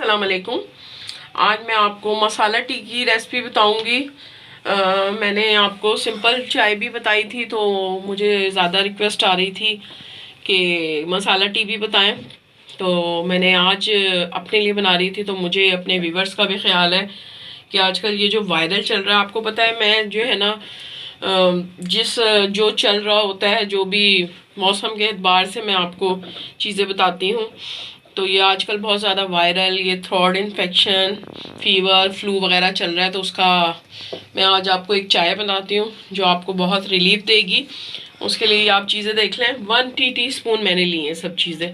अस्सलाम वालेकुम। आज मैं आपको मसाला टी की रेसिपी बताऊंगी। मैंने आपको सिंपल चाय भी बताई थी, तो मुझे ज़्यादा रिक्वेस्ट आ रही थी कि मसाला टी भी बताएं। तो मैंने आज अपने लिए बना रही थी, तो मुझे अपने व्यूवर्स का भी ख्याल है कि आजकल ये जो वायरल चल रहा है, आपको पता है मैं जो है ना जो चल रहा होता है, जो भी मौसम के एतबार से मैं आपको चीज़ें बताती हूँ। तो ये आजकल बहुत ज़्यादा वायरल, ये थ्रोट इन्फेक्शन, फीवर, फ्लू वगैरह चल रहा है, तो उसका मैं आज आपको एक चाय बनाती हूँ जो आपको बहुत रिलीफ देगी। उसके लिए आप चीज़ें देख लें। 1 टीस्पून मैंने ली हैं सब चीज़ें,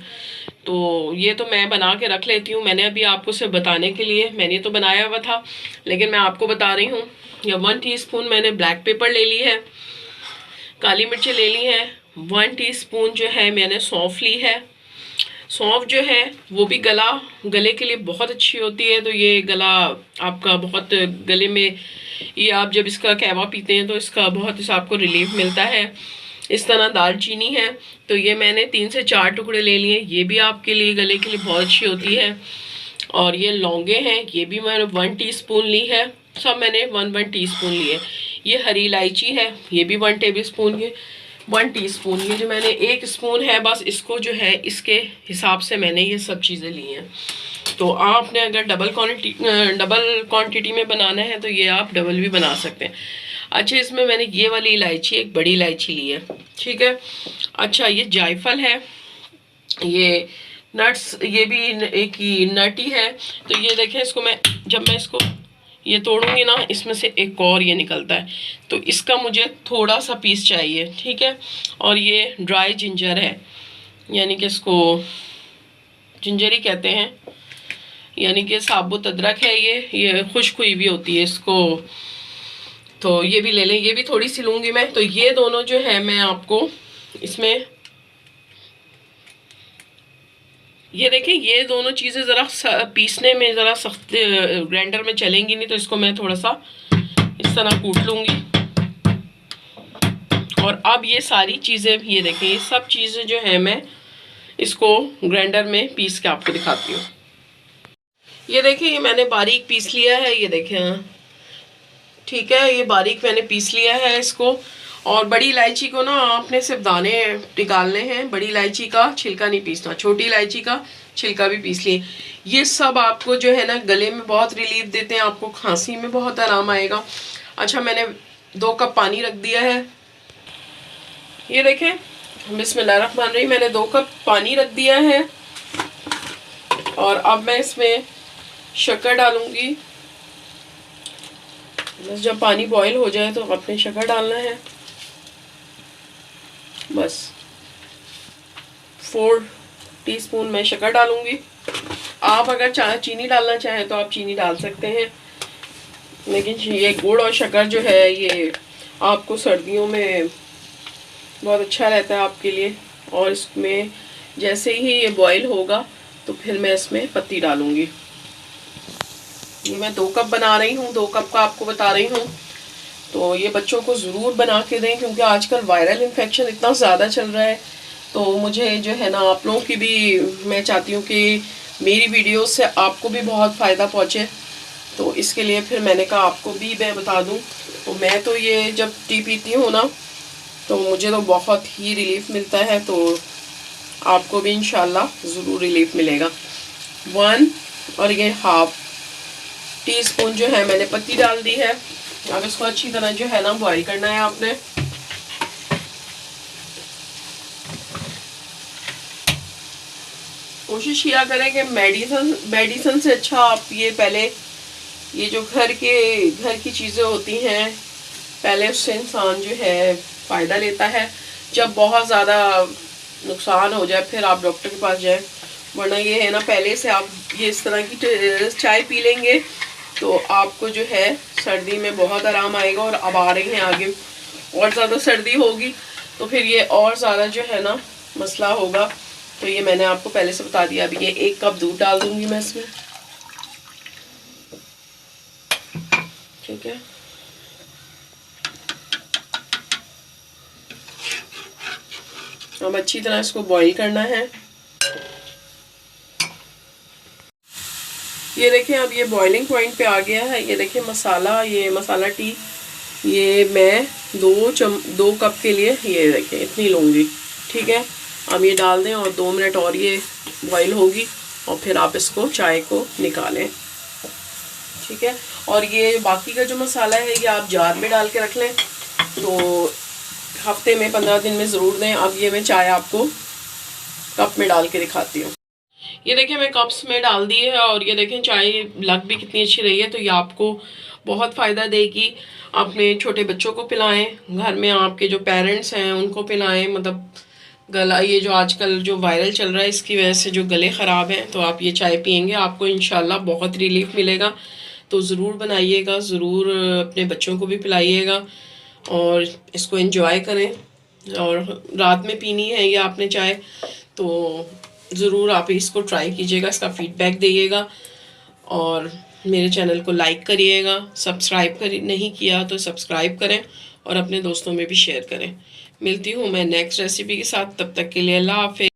तो ये तो मैं बना के रख लेती हूँ। मैंने अभी आपको सिर्फ बताने के लिए, मैंने तो बनाया हुआ था लेकिन मैं आपको बता रही हूँ। या 1 टीस्पून मैंने ब्लैक पेपर ले ली है, काली मिर्चें ले ली हैं। 1 टीस्पून जो है मैंने सौंफ ली है। सौंफ जो है वो भी गले के लिए बहुत अच्छी होती है, तो ये गला आपका बहुत गले में, ये आप जब इसका कहवा पीते हैं तो इसका बहुत आपको रिलीफ मिलता है। इस तरह दालचीनी है, तो ये मैंने 3 से 4 टुकड़े ले लिए, ये भी आपके लिए गले के लिए बहुत अच्छी होती है। और ये लौंगे हैं, ये भी मैंने 1 टीस्पून ली है। सब मैंने 1 टीस्पून लिए। ये हरी इलायची है, ये भी 1 टेबल स्पून की 1 टीस्पून। ये जो मैंने 1 स्पून है बस, इसको जो है इसके हिसाब से मैंने ये सब चीज़ें ली हैं। तो आपने अगर डबल क्वांटिटी में बनाना है तो ये आप डबल भी बना सकते हैं। अच्छा, इसमें मैंने ये वाली इलायची, एक बड़ी इलायची ली है, ठीक है। अच्छा, ये जायफल है, ये नट्स, ये भी एक ही नट ही है। तो ये देखें, इसको जब मैं इसको ये तोड़ूंगी ना, इसमें से एक और ये निकलता है, तो इसका मुझे थोड़ा सा पीस चाहिए, ठीक है। और ये ड्राई जिंजर है, यानी कि इसको जिंजर ही कहते हैं, यानी कि साबुत अदरक है। ये खुश्क हुई भी होती है इसको, तो ये भी ले लें। ये भी थोड़ी सी लूँगी मैं। तो ये दोनों जो है मैं आपको इसमें, ये देखें, ये दोनों चीज़ें ज़रा पीसने में ज़रा सख्त ग्राइंडर में चलेंगी नहीं, तो इसको मैं थोड़ा सा इस तरह कूट लूँगी। और अब ये सारी चीज़ें, ये देखें, ये सब चीज़ें जो है मैं इसको ग्राइंडर में पीस के आपको दिखाती हूँ। ये देखें, ये मैंने बारीक पीस लिया है, ये देखें, ठीक है, ये बारीक मैंने पीस लिया है इसको। और बड़ी इलायची को ना आपने सिर्फ दाने निकालने हैं, बड़ी इलायची का छिलका नहीं पीसना, छोटी इलायची का छिलका भी पीस लिए। ये सब आपको जो है ना गले में बहुत रिलीफ देते हैं, आपको खांसी में बहुत आराम आएगा। अच्छा, मैंने 2 कप पानी रख दिया है, ये देखें, बिस्मिल्लाहिर्रहमानिर्रहीम, मैंने 2 कप पानी रख दिया है। और अब मैं इसमें शक्कर डालूंगी। बस जब पानी बॉईल हो जाए तो अपने शक्कर डालना है, बस 4 टीस्पून मैं शक्कर डालूंगी। आप अगर चीनी डालना चाहें तो आप चीनी डाल सकते हैं, लेकिन ये गुड़ और शक्कर जो है ये आपको सर्दियों में बहुत अच्छा रहता है आपके लिए। और इसमें जैसे ही ये बॉईल होगा तो फिर मैं इसमें पत्ती डालूंगी। ये मैं 2 कप बना रही हूँ, 2 कप का आपको बता रही हूँ। तो ये बच्चों को ज़रूर बना के दें, क्योंकि आजकल वायरल इन्फेक्शन इतना ज़्यादा चल रहा है। तो मुझे जो है ना, आप लोगों की भी मैं चाहती हूँ कि मेरी वीडियो से आपको भी बहुत फ़ायदा पहुँचे, तो इसके लिए फिर मैंने कहा आपको भी मैं बता दूँ। तो मैं तो ये जब टी पीती हूँ ना, तो मुझे तो बहुत ही रिलीफ मिलता है, तो आपको भी इंशाल्लाह ज़रूर रिलीफ मिलेगा। 1 और ये 1/2 टीस्पून जो है मैंने पत्ती डाल दी है। अब इसको अच्छी तरह जो है ना बॉईल करना है आपने। कोशिश किया करें कि मेडिसिन से अच्छा आप ये पहले, ये जो घर की चीज़ें होती हैं, पहले उससे इंसान जो है फ़ायदा लेता है। जब बहुत ज़्यादा नुकसान हो जाए फिर आप डॉक्टर के पास जाएं, वरना ये है ना, पहले से आप ये इस तरह की चाय पी लेंगे तो आपको जो है सर्दी में बहुत आराम आएगा। और अब आ रही हैं आगे और ज़्यादा सर्दी होगी, तो फिर ये और ज़्यादा जो है ना मसला होगा। तो ये मैंने आपको पहले से बता दिया। अभी ये 1 कप दूध डाल दूंगी मैं इसमें, ठीक है। अब अच्छी तरह इसको बॉईल करना है। ये देखें अब ये बॉइलिंग पॉइंट पे आ गया है। ये देखें मसाला, ये मसाला टी, ये मैं 2 कप के लिए ये देखें इतनी लूँगी, ठीक है। अब ये डाल दें और 2 मिनट और ये बॉईल होगी और फिर आप इसको चाय को निकालें, ठीक है। और ये बाकी का जो मसाला है ये आप जार में डाल के रख लें, तो हफ्ते में 15 दिन में ज़रूर दें। अब ये मैं चाय आपको कप में डाल के दिखाती हूँ। ये देखें मैं कप्स में डाल दी है और ये देखें चाय लग भी कितनी अच्छी रही है। तो ये आपको बहुत फ़ायदा देगी। अपने छोटे बच्चों को पिलाएं, घर में आपके जो पेरेंट्स हैं उनको पिलाएं। मतलब गला, ये जो आजकल जो वायरल चल रहा है इसकी वजह से जो गले ख़राब हैं, तो आप ये चाय पियेंगे आपको इंशाल्लाह बहुत रिलीफ मिलेगा। तो ज़रूर बनाइएगा, ज़रूर अपने बच्चों को भी पिलाइएगा और इसको एंजॉय करें। और रात में पीनी है ये आपने चाय, तो ज़रूर आप इसको ट्राई कीजिएगा, इसका फीडबैक दीजिएगा और मेरे चैनल को लाइक करिएगा। सब्सक्राइब नहीं किया तो सब्सक्राइब करें और अपने दोस्तों में भी शेयर करें। मिलती हूँ मैं नेक्स्ट रेसिपी के साथ, तब तक के लिए अल्लाह हाफ़िज़।